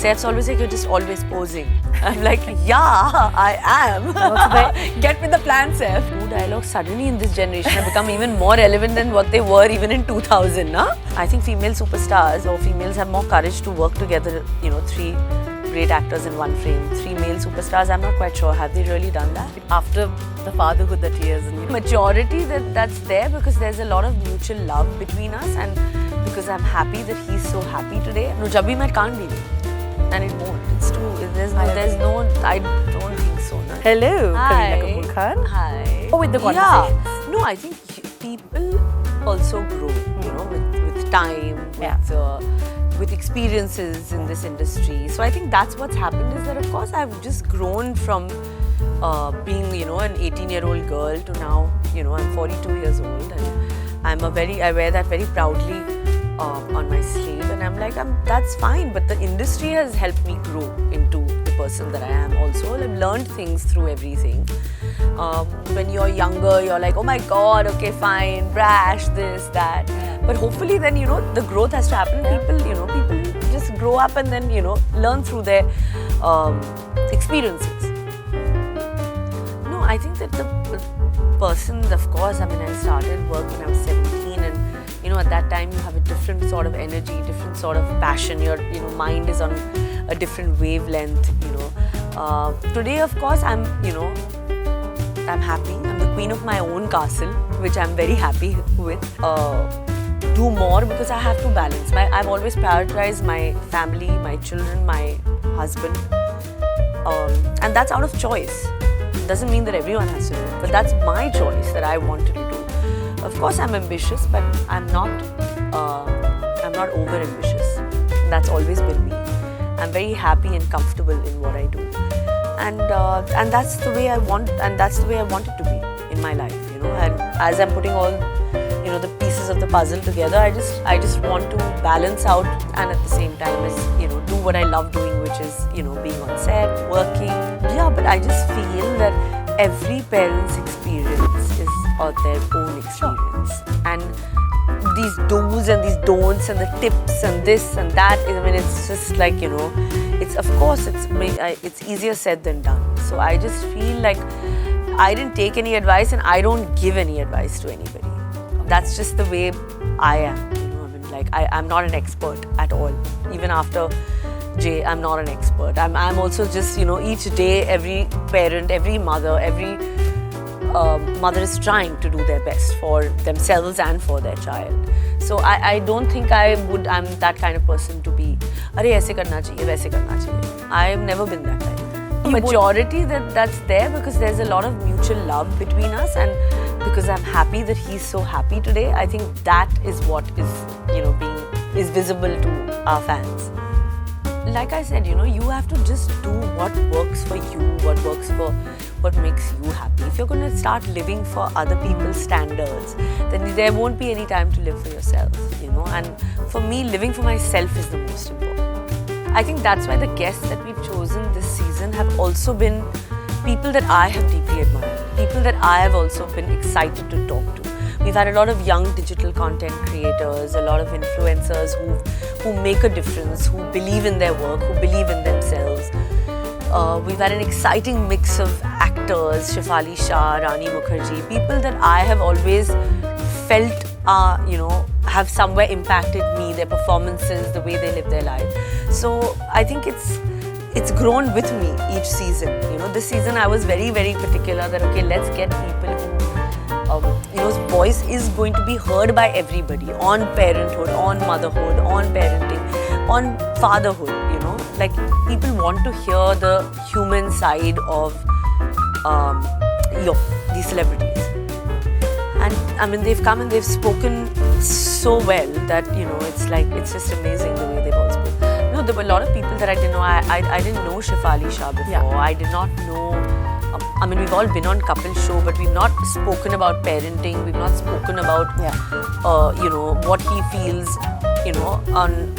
Saif's always like, you're just always posing. I'm like, yeah, I am. Get with the plan, Saif. New dialogues suddenly in this generation have become even more relevant than what they were even in 2000. Nah? I think female superstars or females have more courage to work together, you know, 3 great actors in one frame. 3 male superstars, I'm not quite sure. Have they really done that? After the fatherhood that he is. And, Majority that's there because there's a lot of mutual love between us and because I'm happy that he's so happy today. No, jab bhi main can't be. And it won't. It's true. I don't think so. No? hello, Hi. Kareena Kapoor Khan. Hi. Oh, with the conversations. Yeah. No, I think people also grow, you know, with time, with experiences in this industry. So I think that's what's happened is that, of course, I've just grown from being, you know, an 18-year-old girl to now, you know, I'm 42 years old and I wear that very proudly on my sleeve, and I'm like, that's fine, but the industry has helped me grow into the person that I am also. I've learned things through everything. When you're younger, you're like, oh my God, okay, fine, brash, this, that. But hopefully then, you know, the growth has to happen. People just grow up and then, you know, learn through their experiences. No, I think that the person, of course, I mean, I started work when I was 17 and, you know, at that time you have a different sort of energy, different sort of passion. Your, you know, mind is on a different wavelength, you know. Today, of course, I'm happy. I'm the queen of my own castle, which I'm very happy with. Do more because I have to balance. I've always prioritized my family, my children, my husband. And that's out of choice. It doesn't mean that everyone has to do it, but that's my choice that I wanted to do. Of course, I'm ambitious, but I'm not over ambitious. That's always been me. I'm very happy and comfortable in what I do, and that's the way I want, and that's the way I want it to be in my life. You know, and as I'm putting all, you know, the pieces of the puzzle together, I just want to balance out, and at the same time, is, you know, do what I love doing, which is, you know, being on set, working. Yeah, but I just feel that every parent's experience is their own experience, and these do's and these don'ts and the tips and this and that, I mean, it's just like, you know, it's, of course, it's easier said than done. So I just feel like I didn't take any advice and I don't give any advice to anybody. That's just the way I am, you know. I mean, like, I'm not an expert at all. Even after Jay, I'm not an expert. I'm also just, you know, each day, every parent, every mother, every mother is trying to do their best for themselves and for their child. So I don't think I'm that kind of person to be, "Arey, aise karna chahiye, waise karna chahiye." I've never been that type. Majority that's there because there's a lot of mutual love between us, and because I'm happy that he's so happy today. I think that is what is, you know, is visible to our fans. Like I said, you know, you have to just do what works for you, what makes you happy. If you're going to start living for other people's standards, then there won't be any time to live for yourself, you know. And for me, living for myself is the most important. I think that's why the guests that we've chosen this season have also been people that I have deeply admired, people that I have also been excited to talk to. We've had a lot of young digital content creators, a lot of influencers who make a difference, who believe in their work, who believe in themselves. We've had an exciting mix of actors, Shefali Shah, Rani Mukherjee, people that I have always felt you know, have somewhere impacted me, their performances, the way they live their life. So I think it's grown with me each season. You know, this season I was very, very particular that, okay, let's get people who, you know, whose voice is going to be heard by everybody on parenthood, on motherhood, on parenting, on fatherhood, you know. Like, people want to hear the human side of these celebrities. And I mean, they've come and they've spoken so well that, you know, it's like, it's just amazing the way they've all spoken. No, there were a lot of people that I didn't know. I didn't know Shefali Shah before. Yeah. I did not know. I mean, we've all been on couple show, but we've not spoken about parenting. We've not spoken about, you know, what he feels, you know, on,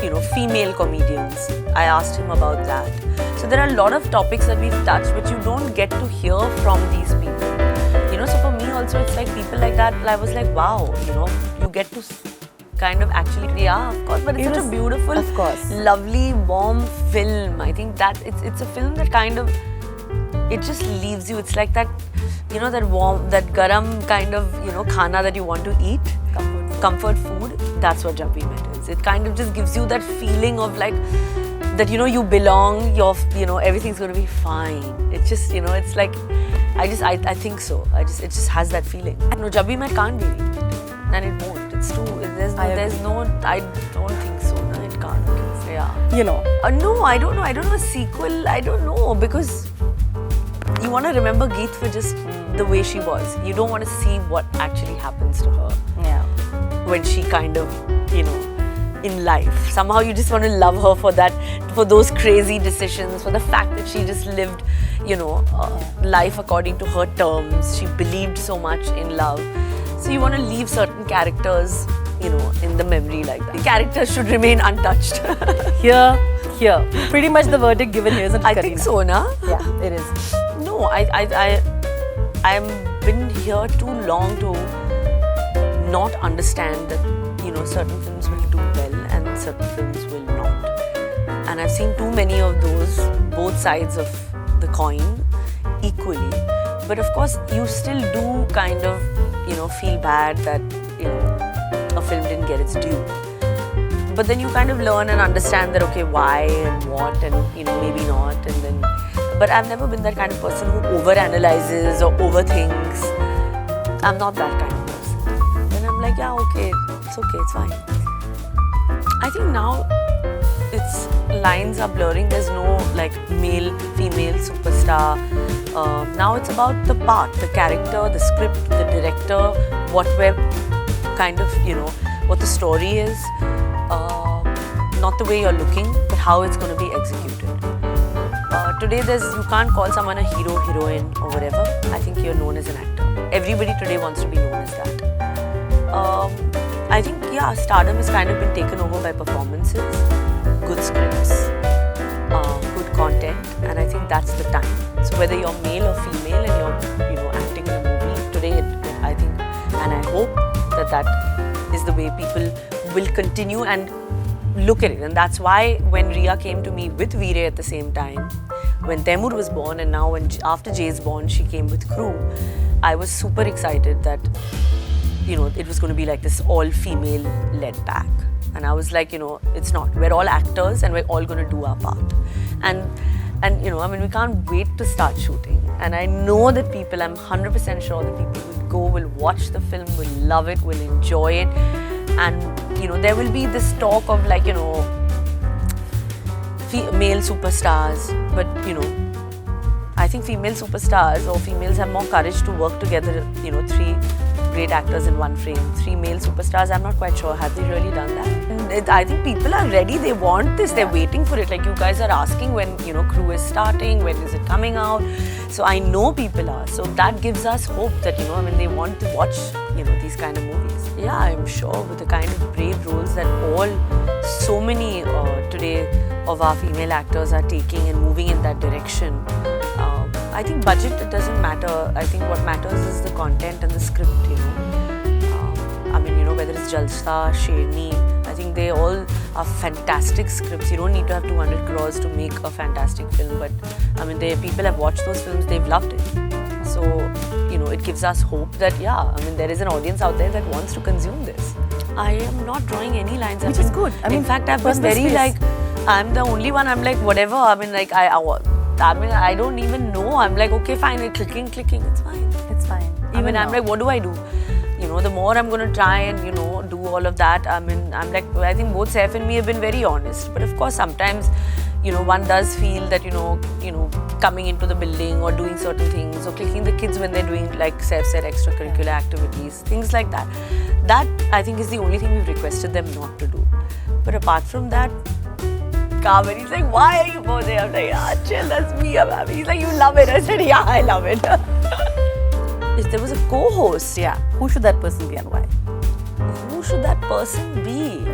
you know, female comedians. I asked him about that. So there are a lot of topics that we've touched, which you don't get to hear from these people. You know, so for me also, it's like people like that, I was like, wow, you know, you get to kind of actually, yeah, of course, but it's such a beautiful, of course, lovely, warm film. I think that it's a film that kind of, it just leaves you. It's like that, you know, that warm, that garam kind of, you know, khana that you want to eat, comfort food. That's what Jab We Met is. It kind of just gives you that feeling of like, that, you know, you belong, you know, everything's going to be fine. It's just, you know, it's like, I think so. It just has that feeling. No, Jab We Met can't be remade. And it won't. It's too, there's no, I don't think so. No, it can't. Yeah. You know. No, I don't know. I don't know a sequel. I don't know, because you want to remember Geet for just the way she was. You don't want to see what actually happens to her. Yeah. When she kind of, you know, in life. Somehow you just want to love her for that, for those crazy decisions, for the fact that she just lived, you know, life according to her terms. She believed so much in love. So you want to leave certain characters, you know, in the memory like that. The characters should remain untouched. Here. Pretty much the verdict given here, isn't it, I Kareena? think so, na? Yeah, it is. No, I've been here too long to not understand that, you know, certain films will do well and certain films will not. And I've seen too many of those, both sides of the coin, equally. But of course, you still do kind of, you know, feel bad that, you know, a film didn't get its due. But then you kind of learn and understand that, okay, why and what, and, you know, maybe not. And then, but I've never been that kind of person who overanalyzes or overthinks. I'm not that kind of person. Then I'm like, yeah, okay, it's fine. I think now lines are blurring. There's no like male, female superstar. Now it's about the part, the character, the script, the director, what we're kind of, you know, what the story is. Not the way you're looking, but how it's going to be executed. Today you can't call someone a hero, heroine or whatever. I think you're known as an actor. Everybody today wants to be known as that. I think, yeah, stardom has kind of been taken over by performances, good scripts, good content, and I think that's the time. So whether you're male or female and you're, you know, acting in a movie, today I think, and I hope that is the way people will continue and look at it. And that's why when Riya came to me with Veere at the same time, when Taimur was born, and now after Jay's born, she came with Crew, I was super excited that, you know, it was going to be like this all-female led pack. And I was like, you know, it's not. We're all actors and we're all going to do our part. And you know, I mean, we can't wait to start shooting. And I know that people, I'm 100% sure that people will go, will watch the film, will love it, will enjoy it. And, you know, there will be this talk of like, you know, male superstars. But, you know, I think female superstars or females have more courage to work together, you know, 3 great actors in one frame, 3 male superstars. I'm not quite sure. Have they really done that? And I think people are ready. They want this. They're waiting for it. Like you guys are asking when, you know, Crew is starting, when is it coming out? So I know people are. So that gives us hope that, you know, I mean, they want to watch, you know, these kind of movies. Yeah, I'm sure with the kind of brave roles that so many today of our female actors are taking and moving in that direction. I think budget, it doesn't matter. I think what matters is the content and the script, you know. I mean, you know, whether it's Jalsa, Sherni, I think they all are fantastic scripts. You don't need to have 200 crores to make a fantastic film, but I mean, people have watched those films, they've loved it. So, you know, it gives us hope that, yeah, I mean, there is an audience out there that wants to consume this. I am not drawing any lines. Which is good. I mean, in fact, I've been very like, I'm the only one, I'm like, whatever, I mean, like, I don't even know. I'm like, okay, fine, we're clicking, it's fine. It's fine. Even I'm like, what do I do? You know, the more I'm going to try and, you know, do all of that, I mean, I'm like, I think both Saif and me have been very honest. But of course, sometimes, you know, one does feel that, you know, coming into the building or doing certain things or clicking the kids when they're doing, like Saif said, extracurricular activities, things like that. That, I think, is the only thing we've requested them not to do. But apart from that, and he's like, why are you both there? I'm like, yeah, chill, that's me, I'm happy. He's like, you love it. I said, yeah, I love it. If there was a co-host, yeah, who should that person be and why? Who should that person be?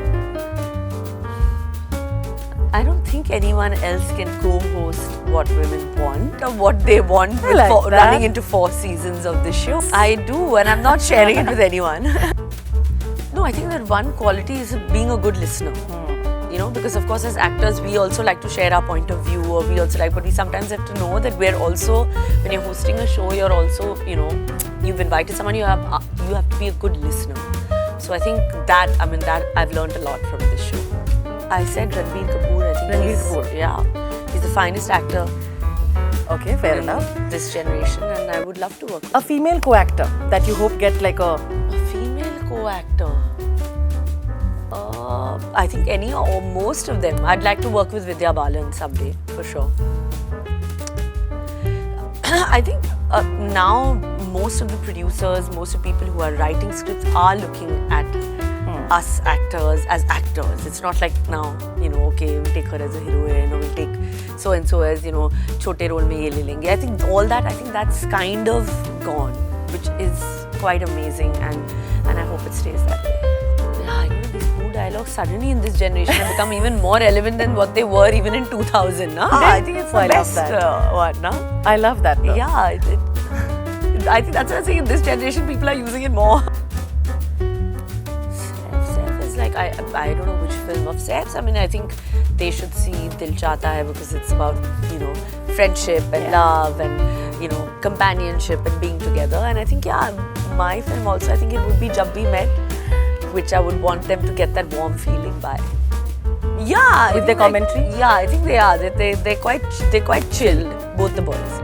I don't think anyone else can co-host what women want or what they want running into 4 seasons of the show. I do, and I'm not sharing it with anyone. No, No, I think that one quality is being a good listener. You know, because of course as actors we also like to share our point of view, or we also like, but we sometimes have to know that we're also, when you're hosting a show, you're also, you know, you've invited someone, you have to be a good listener. So I think that, I mean, that I've learned a lot from this show. I said Randhir Kapoor. I think Randhir Kapoor. Yeah, he's the finest actor. Okay, fair in enough. this generation, and I would love to work with A female co-actor that you hope get like a... a female co-actor. I think any or most of them. I'd like to work with Vidya Balan someday, for sure. I think now most of the producers, most of the people who are writing scripts are looking at us actors as actors. It's not like now, you know, okay, we'll take her as a heroine, or we'll take so-and-so as, you know, chote role mein ye le lenge. I think all that, I think that's kind of gone, which is quite amazing, and I hope it stays that way. Yeah, you know, these new dialogues suddenly in this generation have become even more relevant than what they were even in 2000. Nah? I think it's the best one. Nah? I love that. Though. Yeah, I think that's what I'm saying. In this generation, people are using it more. Saif is like, I don't know which film of Saif's. I mean, I think they should see Dil Chahta Hai, because it's about, you know, friendship and love and, you know, companionship and being together. And I think, yeah, my film also, I think it would be Jab Bhi Met, which I would want them to get that warm feeling by. Yeah, with the commentary. Yeah, I think they are. They're quite chilled, both the boys.